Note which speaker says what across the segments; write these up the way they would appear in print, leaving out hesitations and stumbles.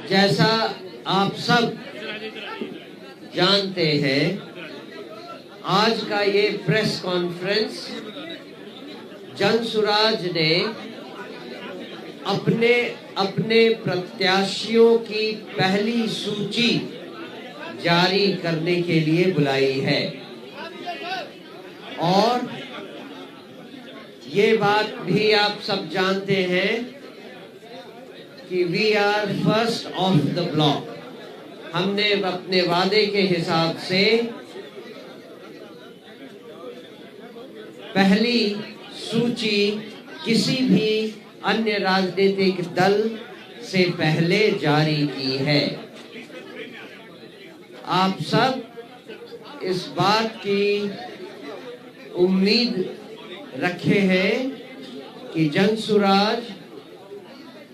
Speaker 1: जैसा आप सब जानते हैं, आज का ये प्रेस कॉन्फ्रेंस जनसुराज ने अपने अपने प्रत्याशियों की पहली सूची जारी करने के लिए बुलाई है। और ये बात भी आप सब जानते हैं कि we are first of the block. हमने अपने वादे के हिसाब से पहली सूची किसी भी अन्य राजनीतिक दल से पहले जारी की है। आप सब इस बात की उम्मीद रखे हैं कि जनसुराज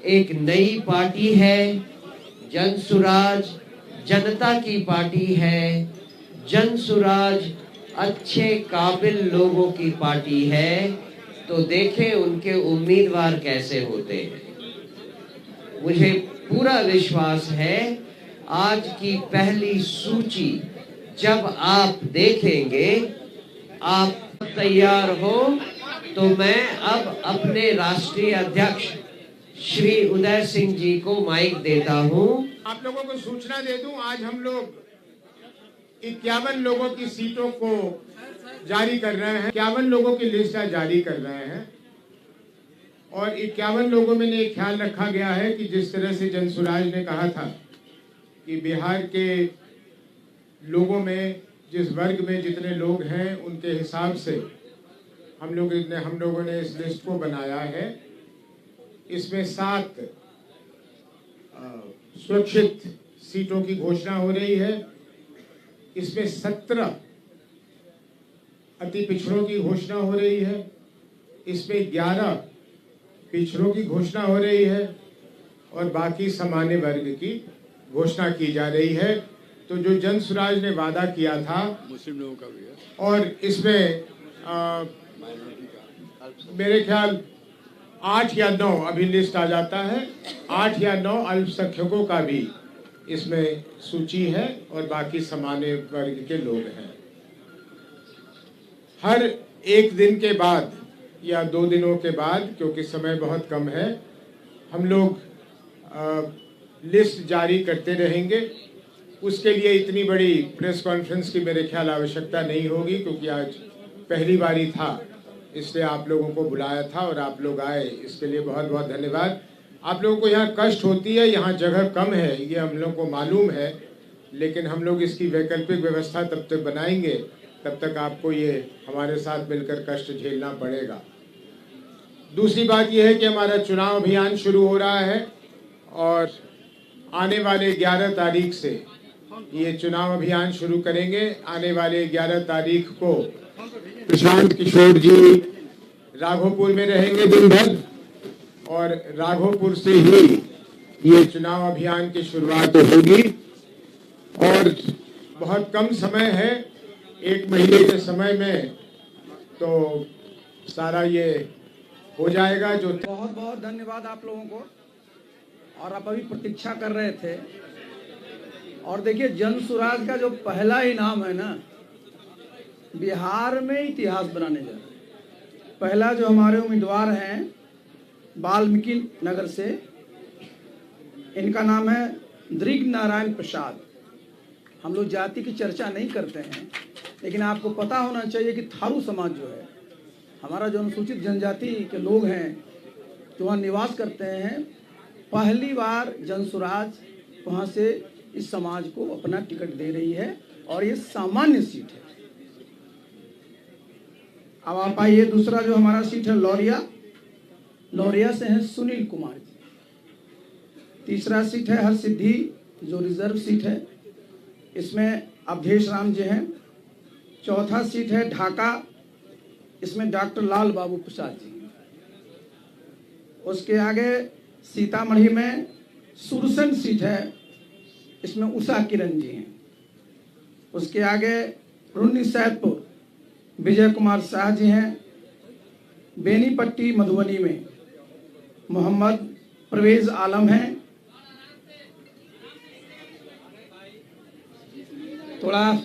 Speaker 1: एक नई पार्टी है, जनसुराज जनता की पार्टी है, जनसुराज अच्छे काबिल लोगों की पार्टी है। तो देखें उनके उम्मीदवार कैसे होते हैं। मुझे पूरा विश्वास है आज की पहली सूची जब आप देखेंगे, आप तैयार हो तो मैं अब अपने राष्ट्रीय अध्यक्ष श्री उदय सिंह जी को माइक देता हूं।
Speaker 2: आप लोगों को सूचना दे दूं, आज हम लोग 51 लोगों की सीटों को जारी कर रहे हैं। 51 लोगों की लिस्ट जारी कर रहे हैं और 51 लोगों में ये ख्याल रखा गया है कि जिस तरह से जनसुराज ने कहा था कि बिहार के लोगों में जिस वर्ग में जितने लोग हैं उनके हिसाब से हम लोगों ने इस लिस्ट को बनाया है। इसमें 7 सुरक्षित सीटों की घोषणा हो रही है। इसमें 17 अति पिछड़ों की घोषणा हो रही है। इसमें 11 पिछड़ों की घोषणा हो रही है और बाकी सामान्य वर्ग की घोषणा की जा रही है। तो जो जनसुराज ने वादा किया था मुस्लिम लोगों का भी है और इसमें मेरे ख्याल 8 या 9 अभी लिस्ट आ जाता है। 8 या 9 अल्पसंख्यकों का भी इसमें सूची है और बाकी सामान्य वर्ग के लोग हैं। हर एक दिन के बाद या 2 दिनों के बाद, क्योंकि समय बहुत कम है, हम लोग लिस्ट जारी करते रहेंगे। उसके लिए इतनी बड़ी प्रेस कॉन्फ्रेंस की मेरे ख्याल आवश्यकता नहीं होगी, क्योंकि आज पहली बारी था, इसलिए आप लोगों को बुलाया था और आप लोग आए, इसके लिए बहुत बहुत धन्यवाद। आप लोगों को यहाँ कष्ट होती है, यहाँ जगह कम है, ये हम लोगों को मालूम है, लेकिन हम लोग इसकी वैकल्पिक व्यवस्था तब तक बनाएंगे तब तक आपको ये हमारे साथ मिलकर कष्ट झेलना पड़ेगा। दूसरी बात यह है कि हमारा चुनाव अभियान शुरू हो रहा है और आने वाले 11 तारीख से ये चुनाव अभियान शुरू करेंगे। आने वाले 11 तारीख को प्रशांत किशोर जी राघोपुर में रहेंगे दिन भर और राघोपुर से ही ये चुनाव अभियान की शुरुआत होगी और बहुत कम समय है, 1 महीने के समय में तो सारा ये हो जाएगा। जो
Speaker 3: बहुत बहुत धन्यवाद आप लोगों को। और आप अभी प्रतीक्षा कर रहे थे और देखिए जनसुराज का जो पहला इनाम है ना, बिहार में इतिहास बनाने जा रहे हैं। पहला जो हमारे उम्मीदवार हैं वाल्मीकि नगर से, इनका नाम है दृग नारायण प्रसाद। हम लोग जाति की चर्चा नहीं करते हैं, लेकिन आपको पता होना चाहिए कि थारू समाज जो है, हमारा जो अनुसूचित जनजाति के लोग हैं जो वहाँ निवास करते हैं, पहली बार जनसुराज वहाँ से इस समाज को अपना टिकट दे रही है और ये सामान्य सीट है। अब आप आइए, दूसरा जो हमारा सीट है लौरिया से हैं सुनील कुमार जी। तीसरा सीट है हरसिद्धि जो रिजर्व सीट है, इसमें अवधेश राम जी हैं। चौथा सीट है ढाका, इसमें डॉक्टर लाल बाबू प्रसाद जी। उसके आगे सीतामढ़ी में सुरसन सीट है, इसमें उषा किरण जी हैं। उसके आगे रुन्नी सैदपुर विजय कुमार शाह जी हैं। बेनीपट्टी मधुबनी में मोहम्मद परवेज आलम हैं। थोड़ा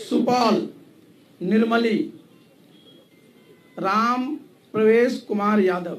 Speaker 3: सुपौल निर्मली राम प्रवेश कुमार यादव।